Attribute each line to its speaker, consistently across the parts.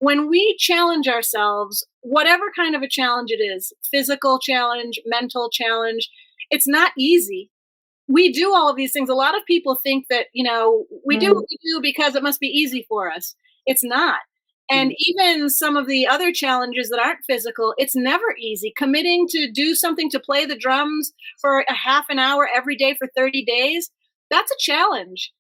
Speaker 1: when we challenge ourselves, whatever kind of a challenge it is, physical challenge, mental challenge, it's not easy. We do all of these things. A lot of people think that, we do what we do because it must be easy for us. It's not. And even some of the other challenges that aren't physical, it's never easy. Committing to do something, to play the drums for a half an hour every day for 30 days, that's a challenge.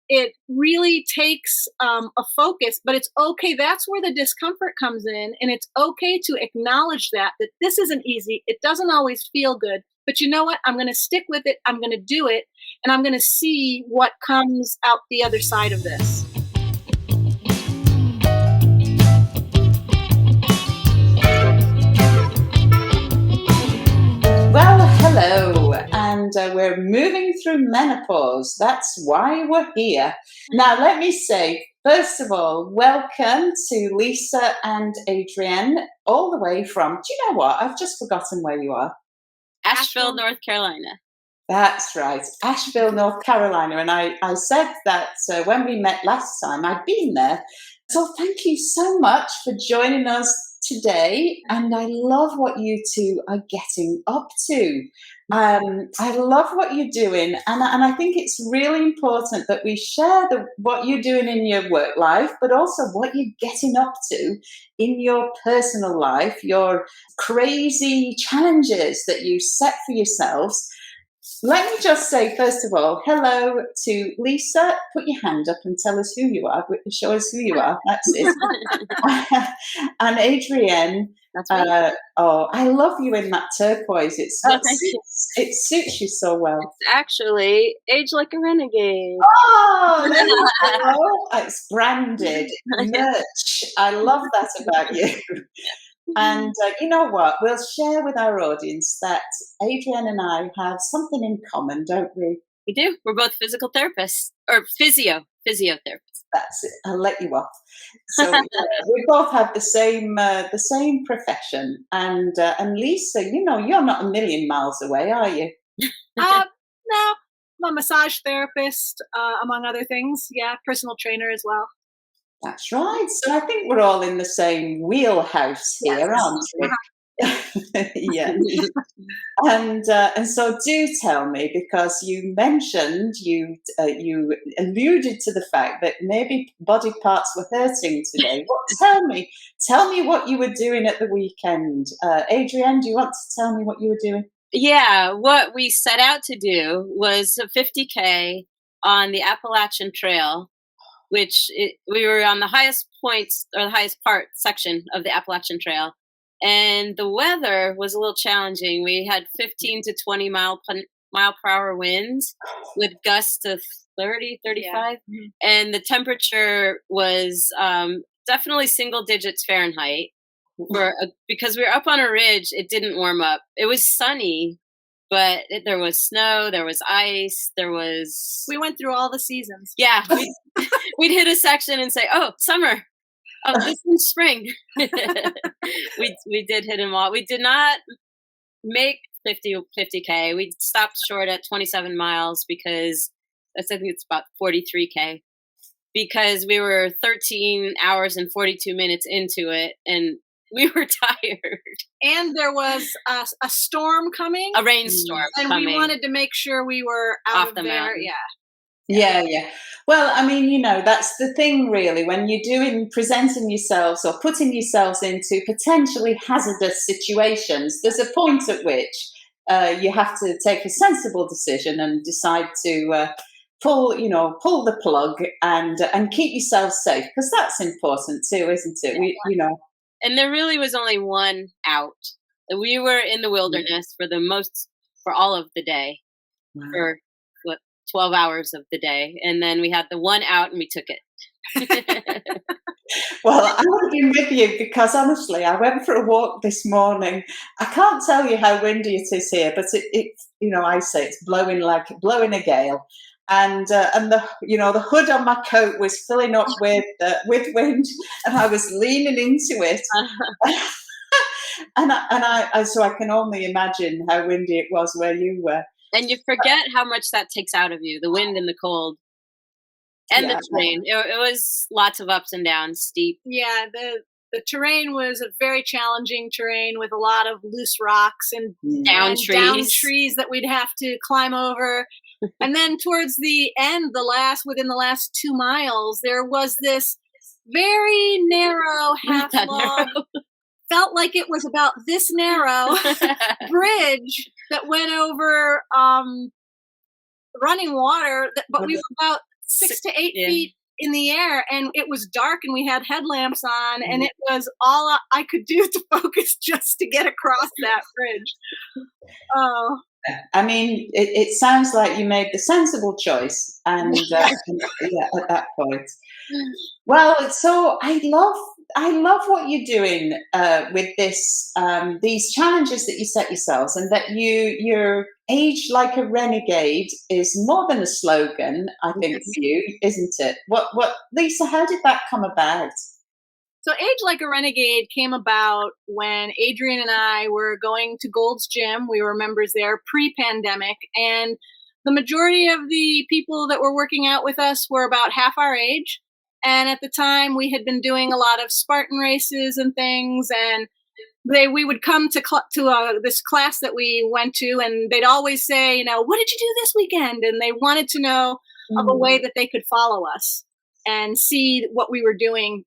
Speaker 1: It really takes a focus, but it's okay. That's where the discomfort comes in, and it's okay to acknowledge that this isn't easy. It doesn't always feel good, but you know what? I'm going to stick with it. I'm going to do it, and I'm going to see what comes out the other side of this.
Speaker 2: Well, hello, and we're moving through menopause. That's why we're here. Now, let me say, first of all, welcome to Lisa and Adrienne, all the way from, do you know what? I've just forgotten where you are.
Speaker 3: Asheville, North Carolina.
Speaker 2: That's right, Asheville, North Carolina. And I said that when we met last time, I'd been there. So thank you so much for joining us today, and I love what you two are getting up to. I love what you're doing, and I think it's really important that we share what you're doing in your work life, but also what you're getting up to in your personal life, your crazy challenges that you set for yourselves. Let me just say, first of all, hello to Lisa. Put your hand up and tell us who you are. Show us who you are. That's it. And Adrienne.
Speaker 3: That's right.
Speaker 2: I love you in that turquoise. It suits you so well.
Speaker 3: It's actually Age Like a Renegade.
Speaker 2: Oh, there you go. It's branded merch. I love that about you. And you know what? We'll share with our audience that Adrienne and I have something in common, don't we?
Speaker 3: We do. We're both physical therapists, or physiotherapists.
Speaker 2: That's it. I'll let you off. So we both have the same profession. And Lisa, you're not a million miles away, are you?
Speaker 1: No, I'm a massage therapist, among other things. Yeah, personal trainer as well.
Speaker 2: That's right. So I think we're all in the same wheelhouse here, aren't we? Yeah. And so do tell me, because you mentioned, you alluded to the fact that maybe body parts were hurting today. Tell me what you were doing at the weekend. Adrienne, do you want to tell me what you were doing?
Speaker 3: Yeah, what we set out to do was a 50K on the Appalachian Trail, which we were on the highest points, or the highest part section of the Appalachian Trail. And the weather was a little challenging. We had 15 to 20 mile per hour winds with gusts of 30, 35. Yeah. And the temperature was definitely single digits Fahrenheit. Because we were up on a ridge, it didn't warm up. It was sunny, but there was snow, there was ice, we
Speaker 1: went through all the seasons.
Speaker 3: Yeah. We'd hit a section and say, oh, summer. Oh, this is spring. we did hit them all. We did not make 50K. We stopped short at 27 miles because I think it's about 43K, because we were 13 hours and 42 minutes into it, and we were tired.
Speaker 1: And there was a storm coming.
Speaker 3: A rainstorm
Speaker 1: coming. We wanted to make sure we were out of
Speaker 3: the
Speaker 1: there.
Speaker 3: mountain.
Speaker 1: Yeah.
Speaker 2: Yeah. Well, I mean, that's the thing, really, when you're presenting yourselves or putting yourselves into potentially hazardous situations, there's a point at which you have to take a sensible decision and decide to pull the plug and keep yourself safe, because that's important too, isn't it?
Speaker 3: Yeah. And there really was only one out. We were in the wilderness for all of the day, for 12 hours of the day, and then we had the one out and we took it.
Speaker 2: Well, I would have been with you, because honestly, I went for a walk this morning. I can't tell you how windy it is here, but I say it's blowing a gale, and the hood on my coat was filling up with wind, and I was leaning into it. So I can only imagine how windy it was where you were.
Speaker 3: And you forget how much that takes out of you, the wind and the cold. And
Speaker 2: Yeah.
Speaker 3: the terrain. It was lots of ups and downs, steep.
Speaker 1: Yeah, the terrain was a very challenging terrain with a lot of loose rocks and
Speaker 3: Down
Speaker 1: down
Speaker 3: trees.
Speaker 1: trees that we'd have to climb over. And then towards the end, within the last 2 miles, there was this very narrow, half
Speaker 3: That
Speaker 1: log, felt like it was about this narrow bridge that went over running water, but we were about 6 to 8 feet in the air, and it was dark, and we had headlamps on, and it was all I could do to focus just to get across that bridge. Oh,
Speaker 2: I mean, it sounds like you made the sensible choice, and yeah, at that point. Well, so I love what you're doing with these challenges that you set yourselves, and that you're age like a renegade is more than a slogan. I think for you, isn't it? What Lisa? How did that come about?
Speaker 1: So Age Like a Renegade came about when Adrian and I were going to Gold's Gym. We were members there pre-pandemic, and the majority of the people that were working out with us were about half our age. And at the time, we had been doing a lot of Spartan races and things, and we would come to this class that we went to, and they'd always say, what did you do this weekend? And they wanted to know of a way that they could follow us and see what we were doing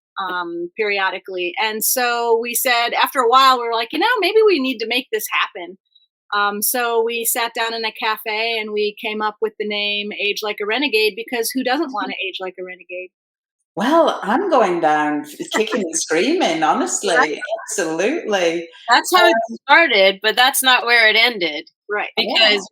Speaker 1: periodically. And so we said, after a while, we were like, maybe we need to make this happen. So we sat down in a cafe and we came up with the name Age Like a Renegade, because who doesn't want to age like a renegade?
Speaker 2: Well, I'm going down kicking and screaming, honestly.
Speaker 1: Right.
Speaker 2: Absolutely.
Speaker 3: That's how it started, but that's not where it ended.
Speaker 1: Right.
Speaker 3: Because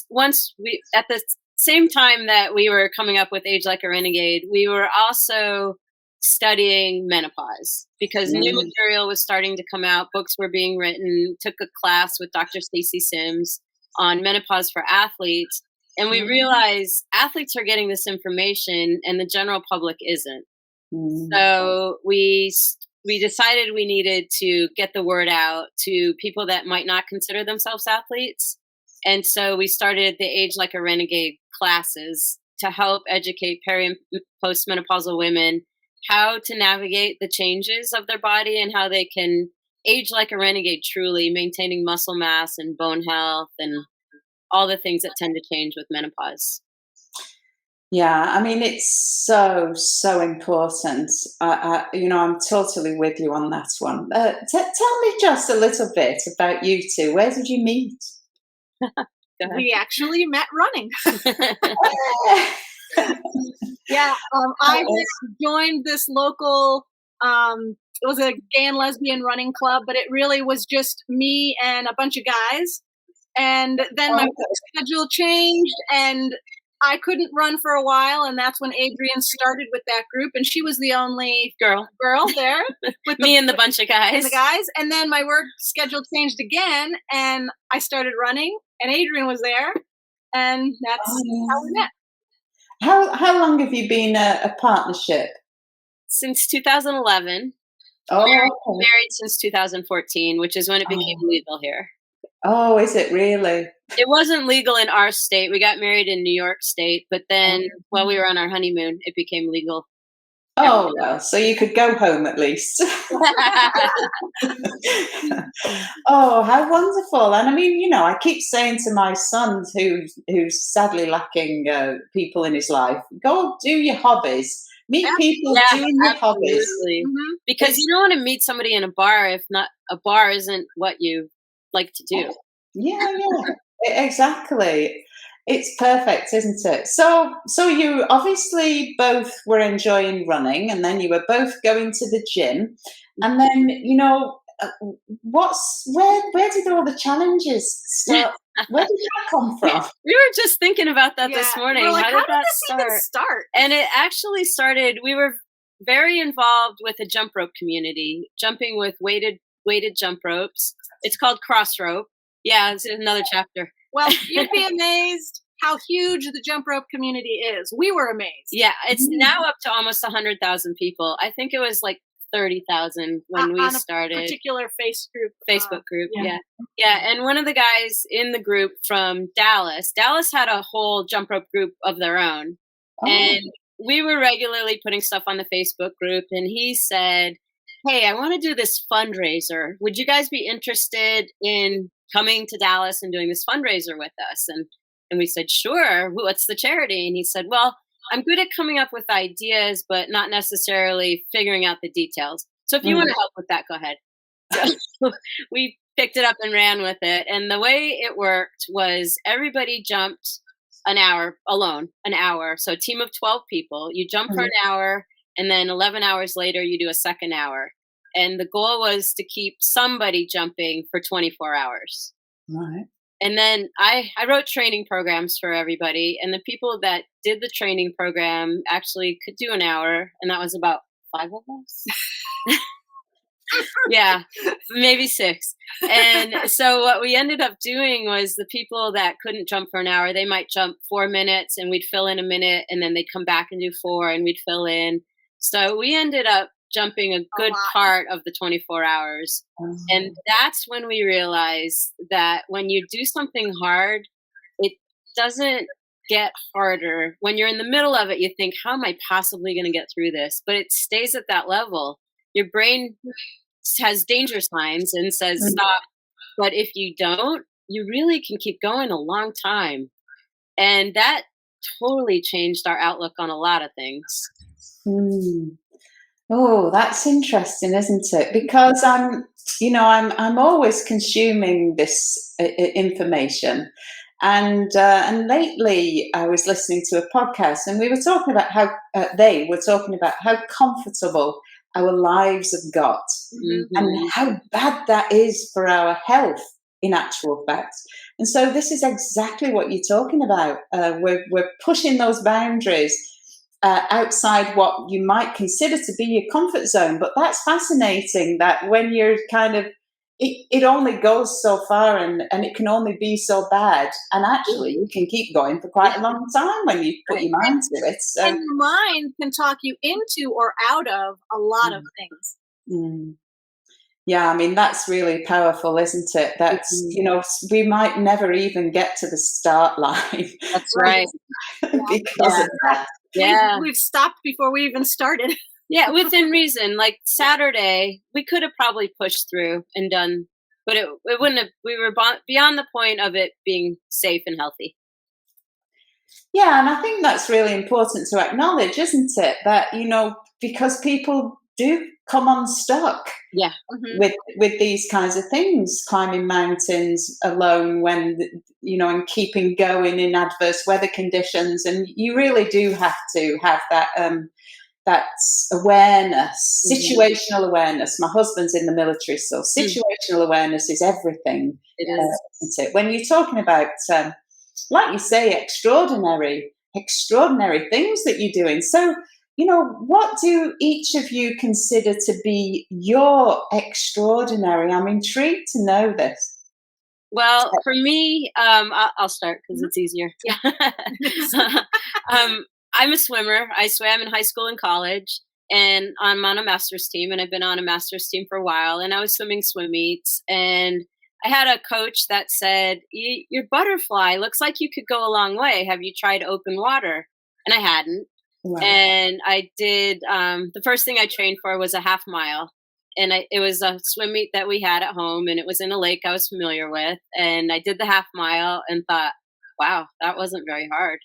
Speaker 3: once we, at the same time that we were coming up with Age Like a Renegade, we were also studying menopause, because new material was starting to come out. Books were being written. Took a class with Dr. Stacy Sims on menopause for athletes. And we realized athletes are getting this information and the general public isn't. So we decided we needed to get the word out to people that might not consider themselves athletes. And so we started the Age Like a Renegade classes to help educate peri- and postmenopausal women how to navigate the changes of their body and how they can age like a renegade, truly maintaining muscle mass and bone health and all the things that tend to change with menopause.
Speaker 2: Yeah, I mean, it's so important. I'm totally with you on that one. Tell me just a little bit about you two. Where did you meet?
Speaker 1: We actually met running. Yeah, I joined this local, it was a gay and lesbian running club, but it really was just me and a bunch of guys. And then my schedule changed, and I couldn't run for a while, and that's when Adrian started with that group, and she was the only girl there with
Speaker 3: me and the bunch of guys.
Speaker 1: And then my work schedule changed again, and I started running, and Adrian was there, and that's how we met.
Speaker 2: How long have you been a partnership?
Speaker 3: Since 2011.
Speaker 2: Oh,
Speaker 3: married since 2014, which is when it became legal here.
Speaker 2: Oh, is it really?
Speaker 3: It wasn't legal in our state. We got married in New York State, but then while we were on our honeymoon, it became legal.
Speaker 2: Oh, well, so you could go home at least. Oh, how wonderful. And I mean, I keep saying to my son, who's sadly lacking people in his life, go do your hobbies. Meet people doing your hobbies.
Speaker 3: Because you don't want to meet somebody in a bar if not a bar isn't what you like to do.
Speaker 2: Yeah, exactly. It's perfect, isn't it? So you obviously both were enjoying running, and then you were both going to the gym, and then where did all the challenges start? Where did that come from?
Speaker 3: We were just thinking about that this morning.
Speaker 1: Like,
Speaker 3: how did that
Speaker 1: even start?
Speaker 3: And it actually started. We were very involved with a jump rope community, jumping with weighted jump ropes. It's called cross rope. Yeah, it's another chapter.
Speaker 1: Well, you'd be amazed how huge the jump rope community is. We were amazed.
Speaker 3: Yeah, it's now up to almost 100,000 people. I think it was like 30,000 when we started.
Speaker 1: On a particular
Speaker 3: Facebook group. Yeah. And one of the guys in the group from Dallas had a whole jump rope group of their own. And we were regularly putting stuff on the Facebook group, and he said, "Hey, I want to do this fundraiser. Would you guys be interested in coming to Dallas and doing this fundraiser with us?" And we said, "Sure. What's the charity?" And he said, "Well, I'm good at coming up with ideas, but not necessarily figuring out the details. So if you want to help with that, go ahead." So we picked it up and ran with it. And the way it worked was everybody jumped an hour alone, an hour. So a team of 12 people, you jump for an hour, and then 11 hours later, you do a second hour. And the goal was to keep somebody jumping for 24 hours.
Speaker 2: Right.
Speaker 3: And then I wrote training programs for everybody. And the people that did the training program actually could do an hour. And that was about 5 of us. Yeah, maybe 6. And so what we ended up doing was the people that couldn't jump for an hour, they might jump 4 minutes and we'd fill in a minute, and then they'd come back and do 4 and we'd fill in. So we ended up jumping a good part of the 24 hours. And that's when we realized that when you do something hard, it doesn't get harder. When you're in the middle of it, you think, how am I possibly going to get through this? But it stays at that level. Your brain has danger signs and says stop. But if you don't, you really can keep going a long time. And that totally changed our outlook on a lot of things.
Speaker 2: Oh, that's interesting, isn't it? Because I'm always consuming this information, and lately I was listening to a podcast, and we were talking about how they were talking about how comfortable our lives have got, and how bad that is for our health, in actual fact. And so this is exactly what you're talking about. We're pushing those boundaries outside what you might consider to be your comfort zone. But that's fascinating that when you're kind of, it only goes so far, and it can only be so bad. And actually, you can keep going for quite a long time when you put your mind to it. So.
Speaker 1: And your mind can talk you into or out of a lot of things.
Speaker 2: Yeah, I mean, that's really powerful, isn't it? That's, we might never even get to the start line.
Speaker 3: That's right.
Speaker 2: Because of that.
Speaker 3: Yeah.
Speaker 1: We've stopped before we even started.
Speaker 3: Yeah, within reason. Like Saturday, we could have probably pushed through and done, but it wouldn't have, we were beyond the point of it being safe and healthy.
Speaker 2: Yeah, and I think that's really important to acknowledge, isn't it? That, because people do come unstuck with these kinds of things, climbing mountains alone when, and keeping going in adverse weather conditions. And you really do have to have that awareness, situational awareness. My husband's in the military, so situational awareness is everything.
Speaker 3: It is.
Speaker 2: Isn't it? When you're talking about, like you say, extraordinary things that you're doing. So, what do each of you consider to be your extraordinary? I'm intrigued to know this.
Speaker 3: Well, for me, I'll start because it's easier. Yeah. I'm a swimmer. I swam in high school and college, and I'm on a master's team, and I've been on a master's team for a while, and I was swimming swim meets, and I had a coach that said, your butterfly looks like you could go a long way. Have you tried open water? And I hadn't. Wow. And I did, the first thing I trained for was a half mile. And it was a swim meet that we had at home, and it was in a lake I was familiar with. And I did the half mile and thought, wow, that wasn't very hard.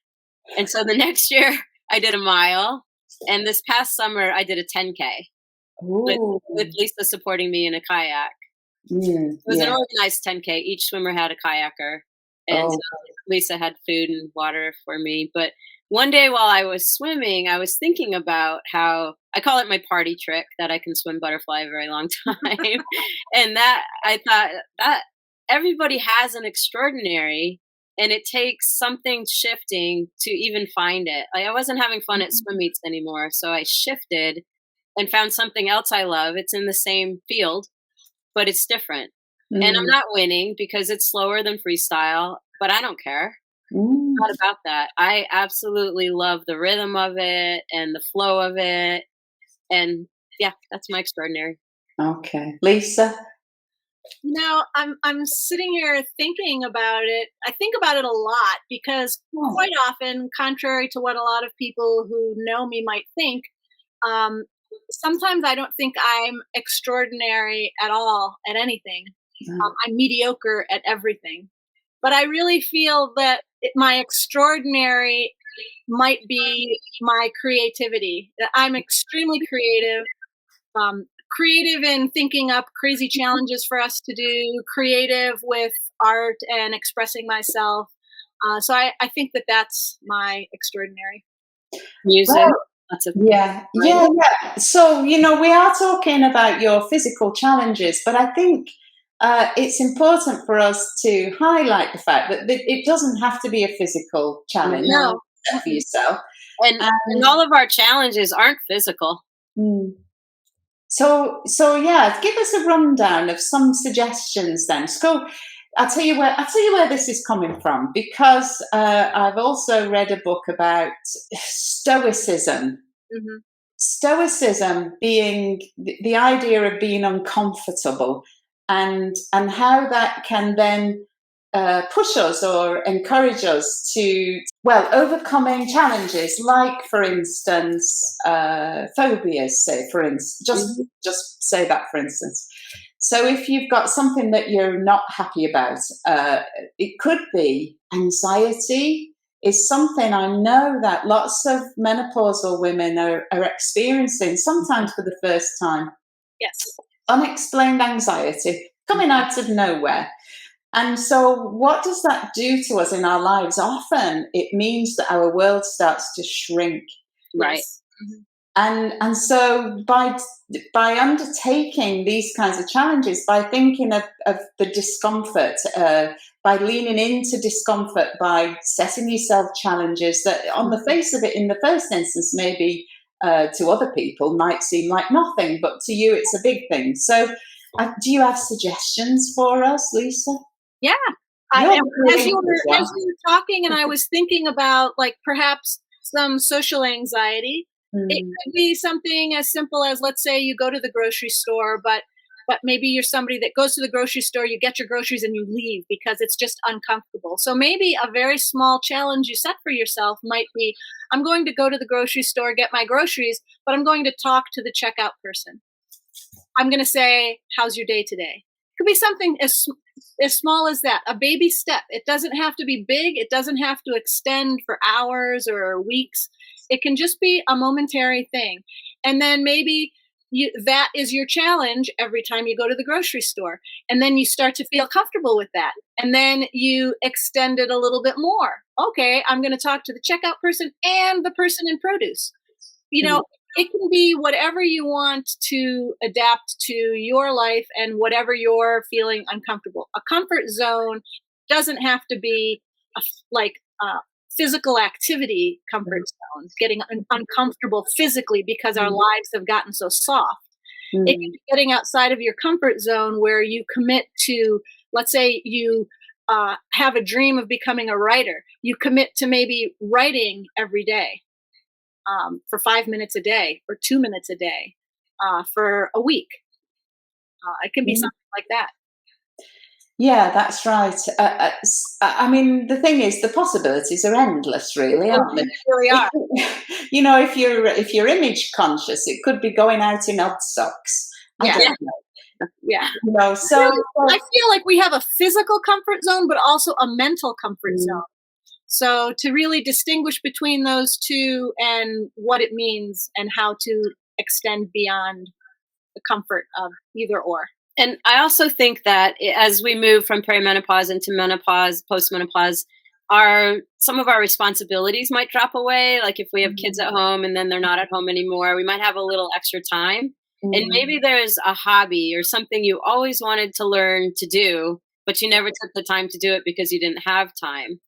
Speaker 3: And so the next year I did a mile. And this past summer I did a 10K with Lisa supporting me in a kayak. It was an organized 10K. Each swimmer had a kayaker. And so Lisa had food and water for me. But one day while I was swimming, I was thinking about how I call it my party trick that I can swim butterfly a very long time. And that I thought that everybody has an extraordinary, and it takes something shifting to even find it. Like I wasn't having fun at swim meets anymore. So I shifted and found something else I love. It's in the same field, but it's different. And I'm not winning because it's slower than freestyle, but I don't care. Not about that. I absolutely love the rhythm of it and the flow of it. And yeah, that's my extraordinary.
Speaker 2: Okay. Lisa?
Speaker 1: I'm sitting here thinking about it. I think about it a lot because
Speaker 2: Oh,
Speaker 1: quite often, contrary to what a lot of people who know me might think, um, sometimes I don't think I'm extraordinary at all at anything.
Speaker 2: no.
Speaker 1: I'm mediocre at everything. But I really feel that my extraordinary might be my creativity. That I'm extremely creative, creative in thinking up crazy challenges for us to do, creative with art and expressing myself. So I think that that's my extraordinary.
Speaker 3: Music,
Speaker 2: Well,
Speaker 3: lots of
Speaker 2: yeah,
Speaker 3: writing.
Speaker 2: yeah, yeah. So, we are talking about your physical challenges, but I think it's important for us to highlight the fact that it doesn't have to be a physical challenge
Speaker 3: No.
Speaker 1: No.
Speaker 2: set for yourself.
Speaker 3: And all of our challenges aren't physical.
Speaker 2: Mm. So yeah, give us a rundown of some suggestions then. So I'll tell you where this is coming from, because I've also read a book about stoicism.
Speaker 1: Hmm.
Speaker 2: Stoicism being the idea of being uncomfortable, and how that can then push us or encourage us to, well, overcoming challenges, like, for instance, phobias, say, for instance,
Speaker 3: Mhm.
Speaker 2: just say that, for instance. So if you've got something that you're not happy about, it could be anxiety is something I know that lots of menopausal women are experiencing, sometimes for the first time.
Speaker 1: Yes.
Speaker 2: Unexplained anxiety coming out of nowhere. And so, what does that do to us in our lives? Often it means that our world starts to shrink.
Speaker 3: Right.
Speaker 1: Yes. Hmm.
Speaker 2: And so, by undertaking these kinds of challenges, by thinking of the discomfort, by leaning into discomfort, by setting yourself challenges that, on the face of it, in the first instance, maybe to other people might seem like nothing, but to you, it's a big thing. So, do you have suggestions for us, Lisa?
Speaker 1: Yeah.
Speaker 2: You're
Speaker 1: As
Speaker 2: really
Speaker 1: you
Speaker 2: into
Speaker 1: were
Speaker 2: this one.
Speaker 1: talking, and I was thinking about like perhaps some social anxiety. It
Speaker 2: Mm,
Speaker 1: could be something as simple as, let's say you go to the grocery store, but maybe you're somebody that goes to the grocery store, you get your groceries and you leave because it's just uncomfortable. So maybe a very small challenge you set for yourself might be, I'm going to go to the grocery store, get my groceries, but I'm going to talk to the checkout person. I'm going to say, how's your day today? It could be something as small as that, a baby step. It doesn't have to be big. It doesn't have to extend for hours or weeks. It can just be a momentary thing. And then maybe that is your challenge every time you go to the grocery store. And then you start to feel comfortable with that. And then you extend it a little bit more. Okay, I'm going to talk to the checkout person and the person in produce. You
Speaker 2: mm,
Speaker 1: know, it can be whatever you want to adapt to your life and whatever you're feeling uncomfortable. A comfort zone doesn't have to be like physical activity comfort zones, getting uncomfortable physically because our
Speaker 2: mm,
Speaker 1: lives have gotten so soft. It can
Speaker 2: mm.
Speaker 1: be getting outside of your comfort zone where you commit to, let's say you have a dream of becoming a writer. You commit to maybe writing every day, for 5 minutes a day or 2 minutes a day, for a week. It can be
Speaker 2: Yeah.
Speaker 1: something like that.
Speaker 2: Yeah, that's right. I mean, the thing is, the possibilities are endless, really,
Speaker 1: They
Speaker 2: aren't
Speaker 1: really
Speaker 2: they?
Speaker 1: are.
Speaker 2: If you're image conscious, it could be going out in odd socks. I
Speaker 1: Yeah,
Speaker 2: don't
Speaker 3: Yeah.
Speaker 1: yeah.
Speaker 2: know. So,
Speaker 1: I feel like we have a physical comfort zone, but also a mental comfort
Speaker 2: mm,
Speaker 1: zone. So to really distinguish between those two and what it means and how to extend beyond the comfort of either or.
Speaker 3: And I also think that as we move from perimenopause into menopause, postmenopause, some of our responsibilities might drop away. Like if we have kids at home and then they're not at home anymore, we might have a little extra time. And
Speaker 2: mm,
Speaker 3: maybe there's a hobby or something you always wanted to learn to do, but you never took the time to do it because you didn't have time.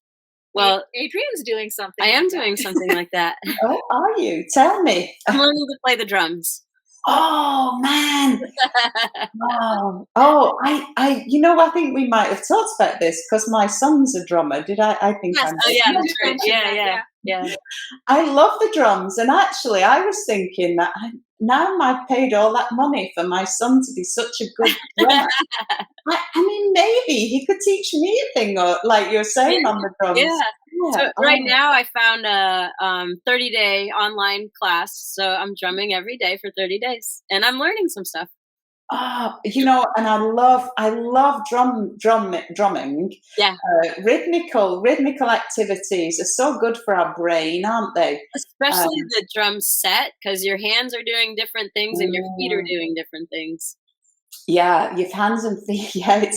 Speaker 3: Well,
Speaker 1: Adrian's doing something.
Speaker 3: I am
Speaker 1: like that.
Speaker 3: doing something like that.
Speaker 2: oh, are you? Tell me.
Speaker 3: I'm learning to play the drums.
Speaker 2: Oh man! Wow. Oh, I think we might have talked about this because my son's a drummer. Did I? I think
Speaker 1: Yes,
Speaker 2: I
Speaker 3: Oh
Speaker 2: did.
Speaker 3: yeah,
Speaker 1: you
Speaker 3: that's
Speaker 1: did
Speaker 3: right.
Speaker 1: mention
Speaker 3: Yeah,
Speaker 1: that.
Speaker 3: yeah,
Speaker 1: Yeah.
Speaker 3: yeah.
Speaker 2: I love the drums, and actually, I was thinking that now I've paid all that money for my son to be such a good drummer. I mean, maybe he could teach me a thing, or like you're saying on the drums.
Speaker 3: Yeah.
Speaker 2: Yeah.
Speaker 3: So right now I found a 30-day online class. So I'm drumming every day for 30 days and I'm learning some stuff.
Speaker 2: Oh, and I love drumming.
Speaker 3: Yeah.
Speaker 2: Rhythmical activities are so good for our brain, aren't they?
Speaker 3: Especially the drum set, because your hands are doing different things and your feet are doing different things.
Speaker 2: Yeah, your hands and feet. Yeah,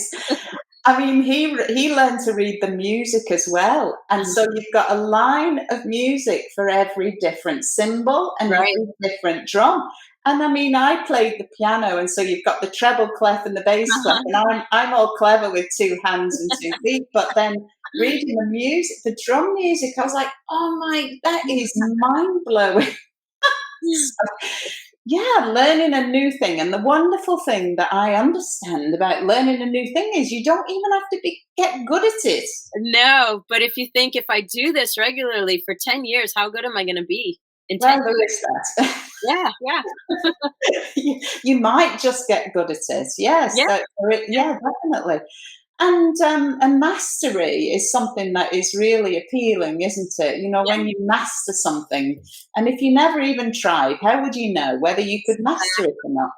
Speaker 2: I mean, he learned to read the music as well, and so you've got a line of music for every different cymbal and
Speaker 3: Right.
Speaker 2: every different drum. And I mean, I played the piano, and so you've got the treble clef and the bass clef, and I'm all clever with 2 hands and 2 feet. But then reading the music, the drum music, I was like, oh my, that is mind blowing. Yeah, learning a new thing. And the wonderful thing that I understand about learning a new thing is you don't even have to get good at it.
Speaker 3: No, but if you think, if I do this regularly for 10 years, how good am I going to be in 10
Speaker 2: Well, there
Speaker 3: years?
Speaker 2: is that.
Speaker 3: Yeah.
Speaker 2: You might just get good at it. Yes.
Speaker 3: Yeah.
Speaker 2: Yeah, definitely. And mastery is something that is really appealing, isn't it? When you master something, and if you never even tried, how would you know whether you could master it or not?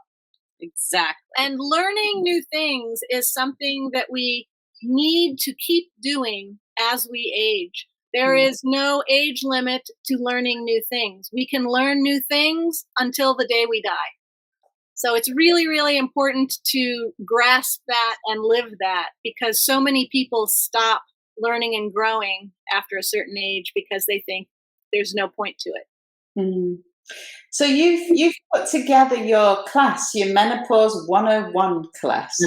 Speaker 3: Exactly.
Speaker 1: And learning new things is something that we need to keep doing as we age. There is no age limit to learning new things. We can learn new things until the day we die. So it's really, really important to grasp that and live that, because so many people stop learning and growing after a certain age because they think there's no point to it.
Speaker 2: Mm. So you've put together your class, your Menopause 101 class.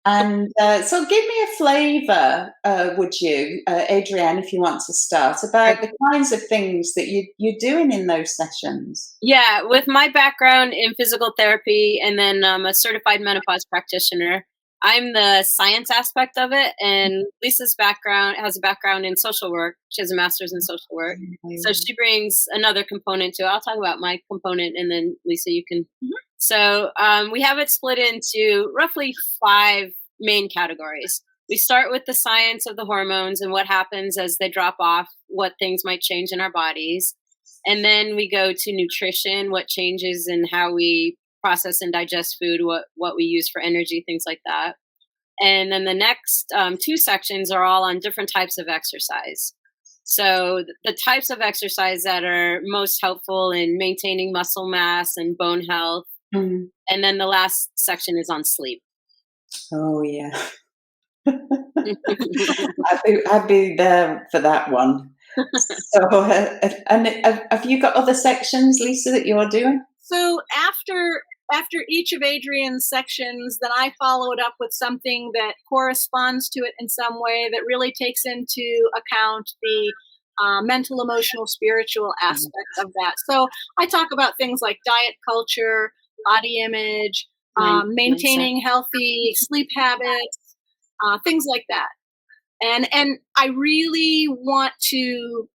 Speaker 2: And so give me a flavour, would you, Adrienne, if you want to start, about the kinds of things that you're doing in those sessions.
Speaker 3: Yeah, with my background in physical therapy and then a certified menopause practitioner, I'm the science aspect of it. And Lisa's has a background in social work. She has a master's in social work. So she brings another component to it. I'll talk about my component and then Lisa, you can. So we have it split into roughly 5 main categories. We start with the science of the hormones and what happens as they drop off, what things might change in our bodies. And then we go to nutrition, what changes in how we process and digest food, what we use for energy, things like that. And then the next 2 sections are all on different types of exercise. So the types of exercise that are most helpful in maintaining muscle mass and bone health. And then the last section is on sleep.
Speaker 2: Oh, yeah. I'd be there for that one. So, and have you got other sections, Lisa, that you're doing?
Speaker 1: So after each of Adrienne's sections, then I follow it up with something that corresponds to it in some way that really takes into account the mental, emotional, spiritual aspect of that. So I talk about things like diet culture, body image, maintaining healthy sleep habits, things like that. And I really want to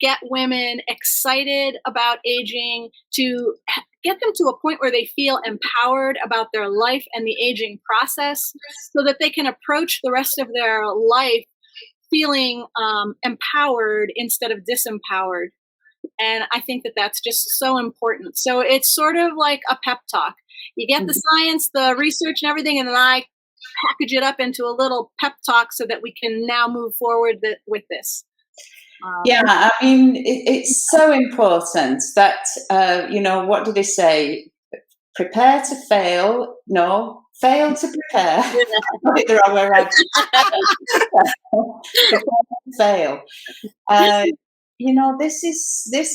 Speaker 1: get women excited about aging, to get them to a point where they feel empowered about their life and the aging process, so that they can approach the rest of their life feeling empowered instead of disempowered. And I think that that's just so important. So it's sort of like a pep talk. You get the science, the research and everything, and then I package it up into a little pep talk so that we can now move forward with this.
Speaker 2: Yeah, I mean, it's so important that, what do they say? Prepare to fail. No, fail to prepare. I got it the wrong way around. Prepare to fail. This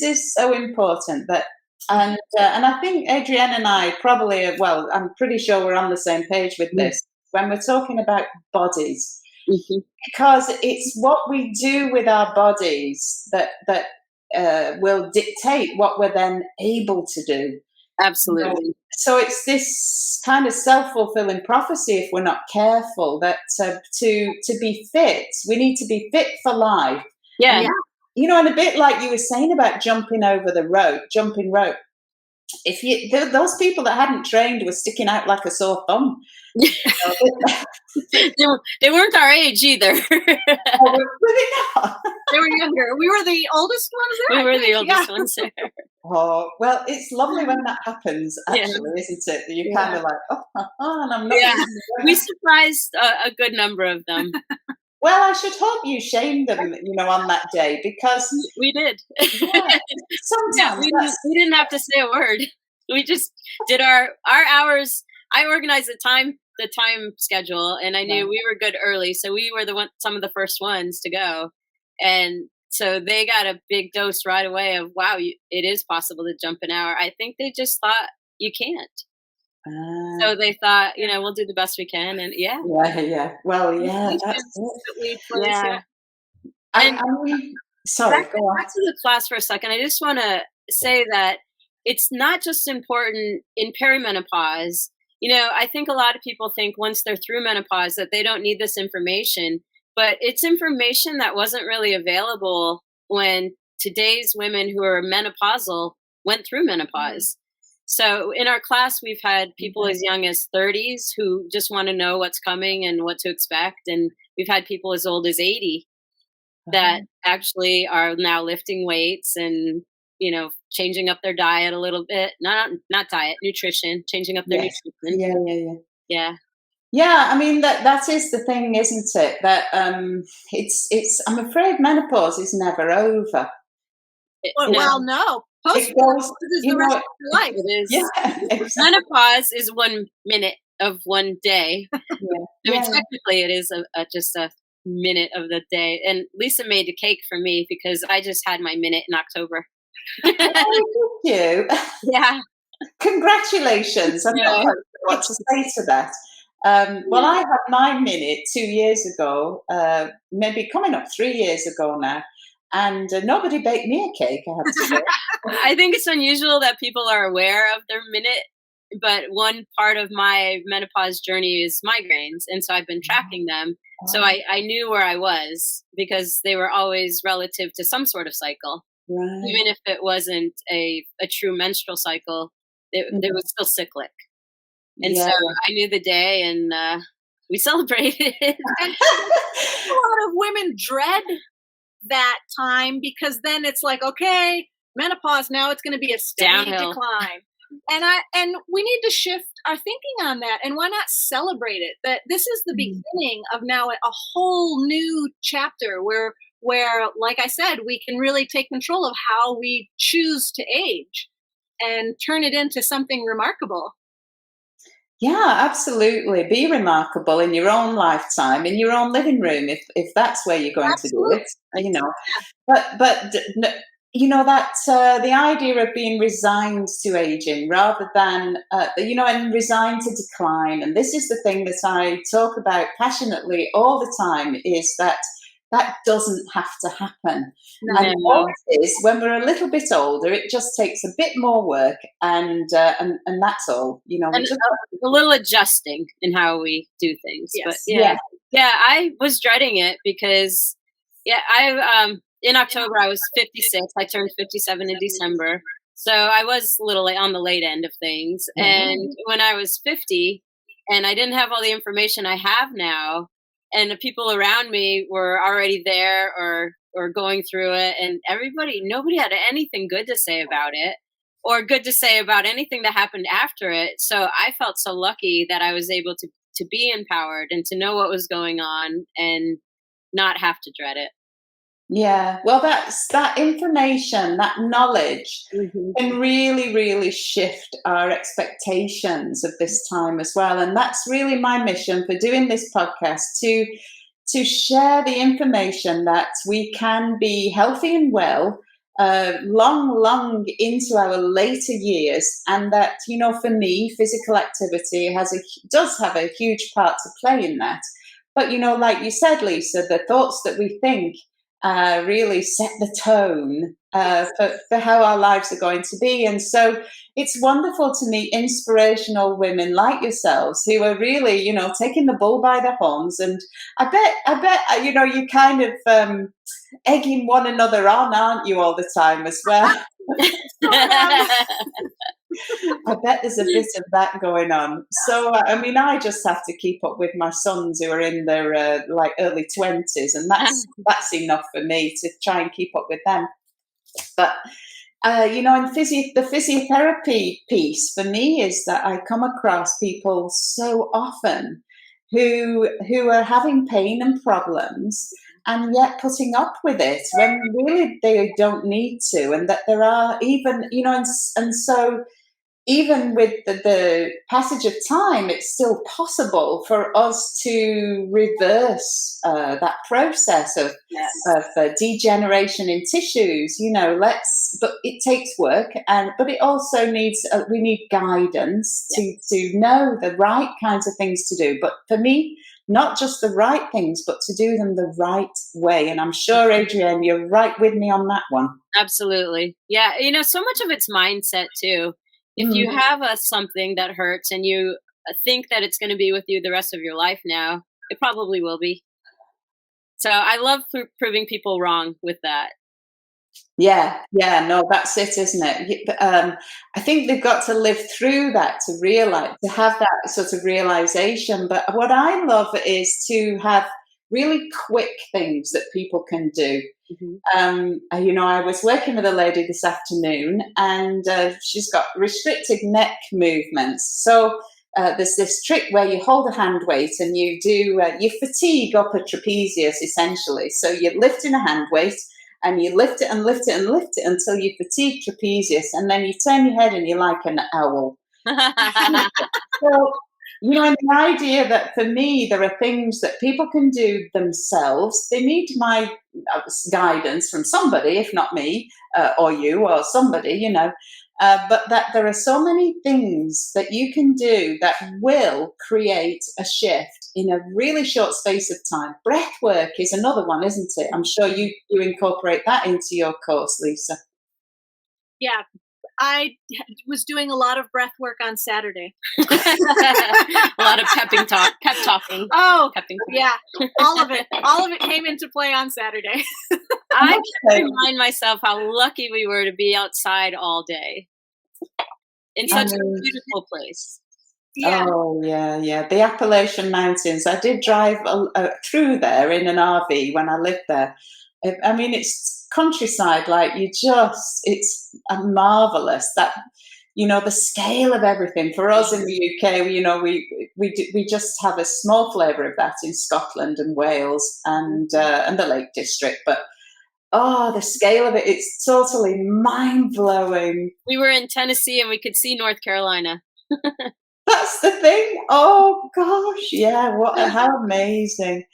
Speaker 2: is so important that, and I think Adrienne and I probably, I'm pretty sure we're on the same page with this when we're talking about bodies. Because it's what we do with our bodies that will dictate what we're then able to do.
Speaker 3: Absolutely.
Speaker 2: So it's this kind of self-fulfilling prophecy, if we're not careful, that to be fit, we need to be fit for life.
Speaker 3: Yeah.
Speaker 2: And a bit like you were saying about jumping rope. those people that hadn't trained were sticking out like a sore thumb.
Speaker 3: They weren't our age either.
Speaker 2: Really not.
Speaker 1: They were younger. We were the oldest ones there.
Speaker 3: We were the oldest ones there.
Speaker 2: Oh, well, it's lovely when that happens, actually, isn't it? You're kind of like, and I'm not.
Speaker 3: Yeah, we surprised a good number of them.
Speaker 2: Well, I should hope you shamed them, on that day, because
Speaker 3: we did.
Speaker 2: Sometimes
Speaker 3: we didn't have to say a word. We just did our hours. I organized the time schedule, and I knew we were good early, so we were some of the first ones to go, and so they got a big dose right away of, wow, it is possible to jump an hour. I think they just thought you can't. So they thought, we'll do the best we can, and
Speaker 2: yeah. Well, yeah, that's it.
Speaker 3: Yeah.
Speaker 2: And sorry, go on.
Speaker 3: Back to the class for a second. I just want to say that it's not just important in perimenopause. I think a lot of people think once they're through menopause that they don't need this information, but it's information that wasn't really available when today's women who are menopausal went through menopause. So in our class, we've had people as young as 30s who just want to know what's coming and what to expect. And we've had people as old as 80 that actually are now lifting weights and, changing up their diet a little bit. Not diet, nutrition, changing up their nutrition. Yeah.
Speaker 2: Yeah, I mean, that is the thing, isn't it? That it's I'm afraid menopause is never over.
Speaker 1: Well, no. Post-menopause is the rest of your life.
Speaker 3: It is.
Speaker 2: Yeah, exactly.
Speaker 3: Menopause is 1 minute of one day. Technically, it is just a minute of the day. And Lisa made a cake for me because I just had my minute in October.
Speaker 2: Thank you.
Speaker 3: Yeah.
Speaker 2: Congratulations. I don't know what to say to that. Well, I had my minute 2 years ago, maybe coming up 3 years ago now. And nobody baked me a cake, I have to say.
Speaker 3: I think it's unusual that people are aware of their minute, but one part of my menopause journey is migraines, and so I've been tracking them. So I knew where I was because they were always relative to some sort of cycle.
Speaker 2: Right.
Speaker 3: Even if it wasn't a true menstrual cycle, it was still cyclic. And so I knew the day, and we celebrated.
Speaker 1: And a lot of women dread that time because then it's like, okay, menopause, now it's going to be a steady decline. And we need to shift our thinking on that. And why not celebrate it? That this is the beginning of now a whole new chapter where, like I said, we can really take control of how we choose to age and turn it into something remarkable.
Speaker 2: Yeah, absolutely. Be remarkable in your own lifetime, in your own living room, if that's where you're going to do it. But that's the idea of being resigned to aging rather than and resigned to decline. And this is the thing that I talk about passionately all the time: is that doesn't have to happen.
Speaker 3: No.
Speaker 2: And all it is, when we're a little bit older, it just takes a bit more work, and that's all.
Speaker 3: And a little adjusting in how we do things.
Speaker 1: Yes.
Speaker 3: But I was dreading it because I in October I was 56. I turned 57 in December, so I was a little on the late end of things. Mm-hmm. And when I was 50, and I didn't have all the information I have now, and the people around me were already there or going through it, and nobody had anything good to say about it or good to say about anything that happened after it. So I felt so lucky that I was able to be empowered and to know what was going on and not have to dread it.
Speaker 2: Yeah, well, that's that information, that knowledge can really, really shift our expectations of this time as well. And that's really my mission for doing this podcast, to share the information that we can be healthy and well long into our later years, and that, for me, physical activity does have a huge part to play in that. But, like you said, Lisa, the thoughts that we think really set the tone for how our lives are going to be. And so it's wonderful to meet inspirational women like yourselves who are really, taking the bull by the horns. And I bet, you're kind of egging one another on, aren't you, all the time as well? I bet there's a bit of that going on. So, I mean, I just have to keep up with my sons who are in their like early 20s, and that's enough for me to try and keep up with them. But in the physiotherapy piece for me is that I come across people so often who are having pain and problems and yet putting up with it when really they don't need to, and that there are even, and so even with the passage of time, it's still possible for us to reverse that process of
Speaker 3: Yes.
Speaker 2: degeneration in tissues. But it takes work, but it also needs we need guidance to know the right kinds of things to do. But for me, not just the right things, but to do them the right way. And I'm sure, Adrienne, you're right with me on that one.
Speaker 3: Absolutely. Yeah. So much of it's mindset too. If you have something that hurts and you think that it's going to be with you the rest of your life now, it probably will be. So I love proving people wrong with that.
Speaker 2: Yeah, no, that's it, isn't it? I think they've got to live through that to realize, to have that sort of realization. But what I love is to have really quick things that people can do. I was working with a lady this afternoon, and she's got restricted neck movements. So there's this trick where you hold a hand weight and you do you fatigue upper trapezius essentially. So you're lifting a hand weight and you lift it and lift it and lift it until you fatigue trapezius, and then you turn your head and you're like an owl. So, and the idea that for me, there are things that people can do themselves. They need my guidance from somebody, if not me, or you, or somebody, but that there are so many things that you can do that will create a shift in a really short space of time. Breath work is another one, isn't it? I'm sure you incorporate that into your course, Lisa.
Speaker 1: Yeah. I was doing a lot of breath work on Saturday.
Speaker 3: A lot of pep talking.
Speaker 1: Oh,
Speaker 3: pepping talk.
Speaker 1: Yeah. All of it came into play on Saturday.
Speaker 3: I remind myself how lucky we were to be outside all day in such a beautiful place.
Speaker 1: Yeah.
Speaker 2: Oh, yeah. The Appalachian Mountains. I did drive through there in an RV when I lived there. I mean, it's countryside, it's marvelous that, the scale of everything. For us in the UK, we just have a small flavour of that in Scotland and Wales and the Lake District. But, the scale of it, it's totally mind-blowing.
Speaker 3: We were in Tennessee and we could see North Carolina.
Speaker 2: That's the thing. Oh gosh, yeah. How amazing.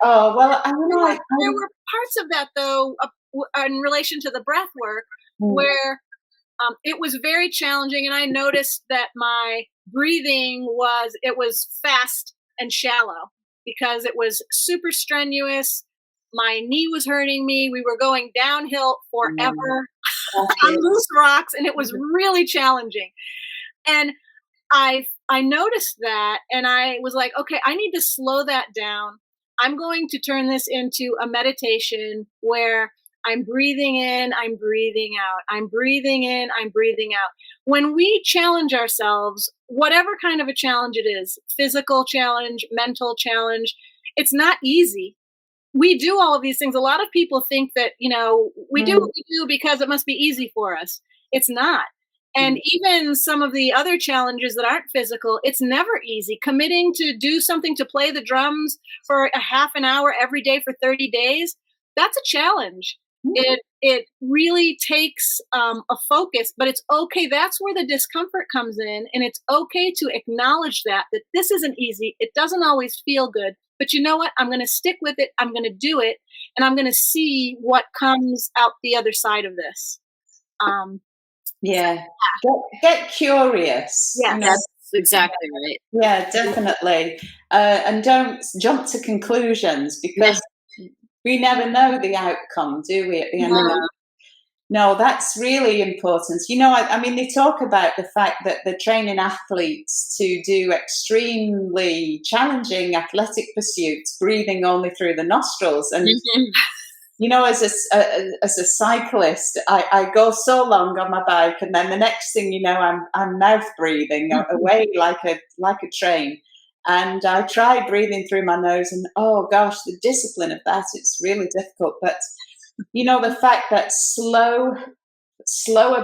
Speaker 2: Oh well,
Speaker 1: there were parts of that though, in relation to the breath work, where it was very challenging, and I noticed that my breathing was fast and shallow because it was super strenuous. My knee was hurting me. We were going downhill forever on loose rocks, and it was really challenging. And I noticed that, and I was like, okay, I need to slow that down. I'm going to turn this into a meditation where I'm breathing in, I'm breathing out. I'm breathing in, I'm breathing out. When we challenge ourselves, whatever kind of a challenge it is, physical challenge, mental challenge, it's not easy. We do all of these things. A lot of people think that, we do what we do because it must be easy for us. It's not. And even some of the other challenges that aren't physical, it's never easy. Committing to do something, to play the drums for a half an hour every day for 30 days, that's a challenge. It really takes a focus, but it's okay. That's where the discomfort comes in. And it's okay to acknowledge that this isn't easy. It doesn't always feel good. But you know what? I'm going to stick with it. I'm going to do it. And I'm going to see what comes out the other side of this.
Speaker 2: Yeah. Get curious.
Speaker 1: Yeah,
Speaker 3: that's exactly right.
Speaker 2: Yeah, definitely. And don't jump to conclusions because we never know the outcome, do we, at the end of it? No, that's really important. I mean, they talk about the fact that they're training athletes to do extremely challenging athletic pursuits, breathing only through the nostrils. And, as a cyclist, I go so long on my bike, and then the next thing you know, I'm mouth breathing away like a train. And I try breathing through my nose, and oh gosh, the discipline of that, it's really difficult. But the fact that slower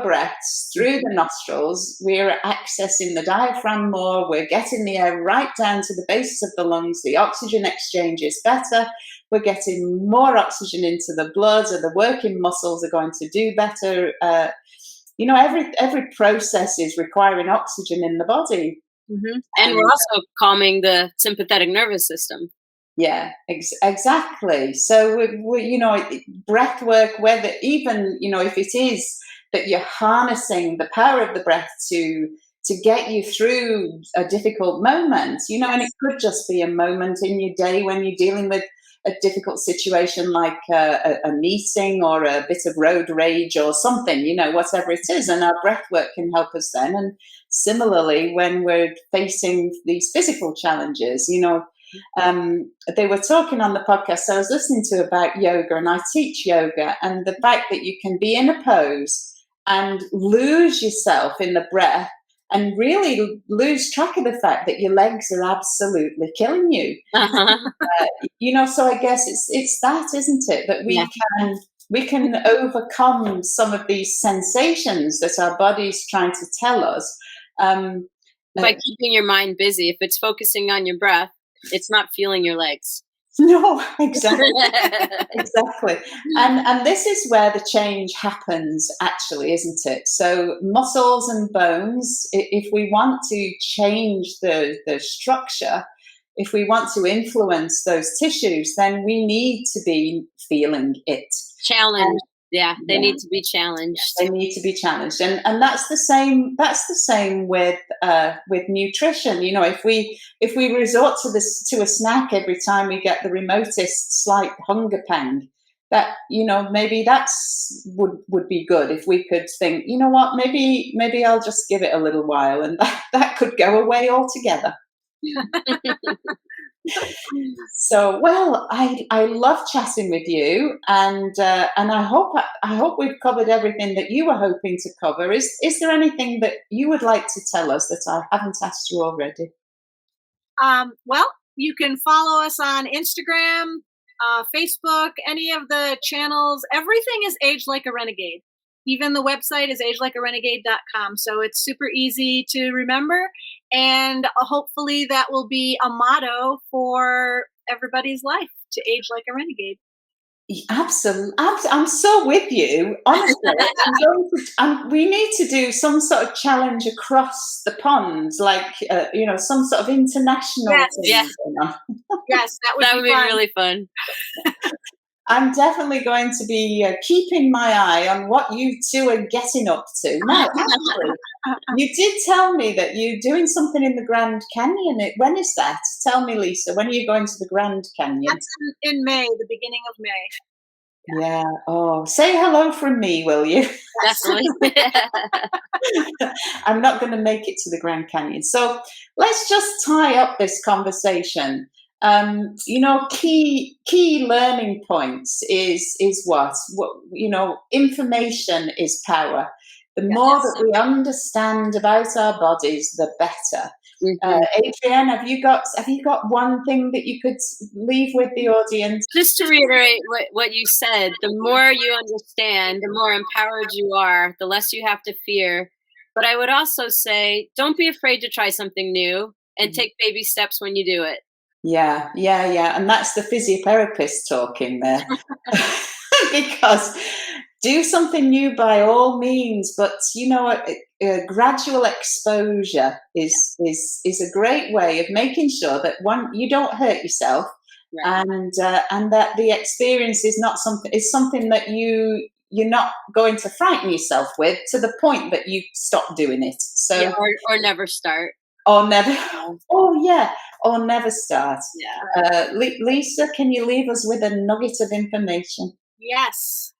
Speaker 2: breaths through the nostrils, we're accessing the diaphragm more, we're getting the air right down to the bases of the lungs, the oxygen exchange is better, we're getting more oxygen into the blood, and the working muscles are going to do better. Every process is requiring oxygen in the body.
Speaker 3: Mm-hmm. And we're also calming the sympathetic nervous system.
Speaker 2: Yeah, exactly. So breath work, whether even if it is that you're harnessing the power of the breath to get you through a difficult moment, and it could just be a moment in your day when you're dealing with a difficult situation like a meeting or a bit of road rage or something, whatever it is, and our breath work can help us then. And similarly, when we're facing these physical challenges, they were talking on the podcast I was listening to about yoga, and I teach yoga, and the fact that you can be in a pose and lose yourself in the breath and really lose track of the fact that your legs are absolutely killing you. So I guess it's that, isn't it? That we can overcome some of these sensations that our body's trying to tell us.
Speaker 3: By keeping your mind busy. If it's focusing on your breath, it's not feeling your legs.
Speaker 2: No, exactly. Exactly. And this is where the change happens, actually, isn't it? So muscles and bones, if we want to change the structure, if we want to influence those tissues, then we need to be feeling it.
Speaker 3: Challenged. They need to be challenged.
Speaker 2: They need to be challenged, and that's the same. That's the same with nutrition. If we resort to a snack every time we get the remotest slight hunger pang, that maybe would be good if we could think, what, maybe I'll just give it a little while, and that could go away altogether. So, well, I love chatting with you, and I hope we've covered everything that you were hoping to cover. Is there anything that you would like to tell us that I haven't asked you already?
Speaker 1: Well, you can follow us on Instagram, Facebook, any of the channels. Everything is Age Like a Renegade. Even the website is agelikearenegade.com. So it's super easy to remember. And hopefully that will be a motto for everybody's life, to age like a renegade.
Speaker 2: Absolutely. I'm so with you. Honestly, we need to do some sort of challenge across the pond, like, some sort of international thing.
Speaker 3: Yes,
Speaker 1: that would be
Speaker 3: really fun.
Speaker 2: I'm definitely going to be keeping my eye on what you two are getting up to. Now, actually, you did tell me that you're doing something in the Grand Canyon. When is that? Tell me, Lisa, when are you going to the Grand Canyon?
Speaker 1: That's in May, the beginning of May.
Speaker 2: Yeah. Oh, say hello from me, will you?
Speaker 3: Definitely.
Speaker 2: I'm not going to make it to the Grand Canyon. So let's just tie up this conversation. Key learning points is what information is power. The more that we understand about our bodies, the better. Mm-hmm. Adrienne, have you got one thing that you could leave with the audience?
Speaker 3: Just to reiterate what you said, the more you understand, the more empowered you are, the less you have to fear. But I would also say, don't be afraid to try something new, and take baby steps when you do it.
Speaker 2: Yeah. And that's the physiotherapist talking there. Because do something new by all means, but a gradual exposure is a great way of making sure that you don't hurt yourself, right. And that the experience is not something that you're not going to frighten yourself with to the point that you stop doing it. So
Speaker 3: or never start.
Speaker 2: Or never. Or never start. Yeah. Lisa, can you leave us with a nugget of information?
Speaker 1: Yes.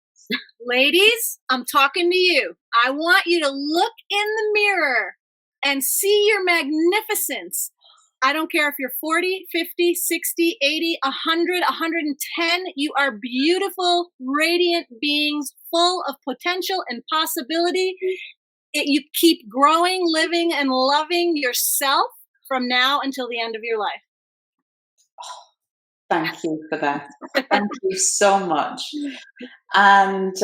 Speaker 1: Ladies, I'm talking to you. I want you to look in the mirror and see your magnificence. I don't care if you're 40, 50, 60, 80, 100, 110. You are beautiful, radiant beings full of potential and possibility. You keep growing, living, and loving yourself from now until the end of your life.
Speaker 2: Thank you for that. Thank you so much. And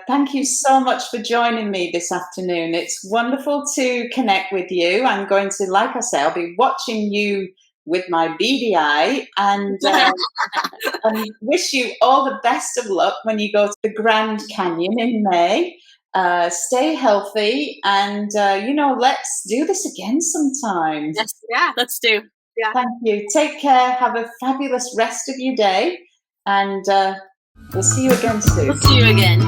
Speaker 2: thank you so much for joining me this afternoon. It's wonderful to connect with you. I'm going to, like I say, I'll be watching you with my beady eye, and wish you all the best of luck when you go to the Grand Canyon in May. Stay healthy, and let's do this again sometime.
Speaker 3: Yes, yeah, let's do.
Speaker 1: Yeah.
Speaker 2: Thank you. Take care. Have a fabulous rest of your day, and we'll see you again soon.
Speaker 3: We'll see you again.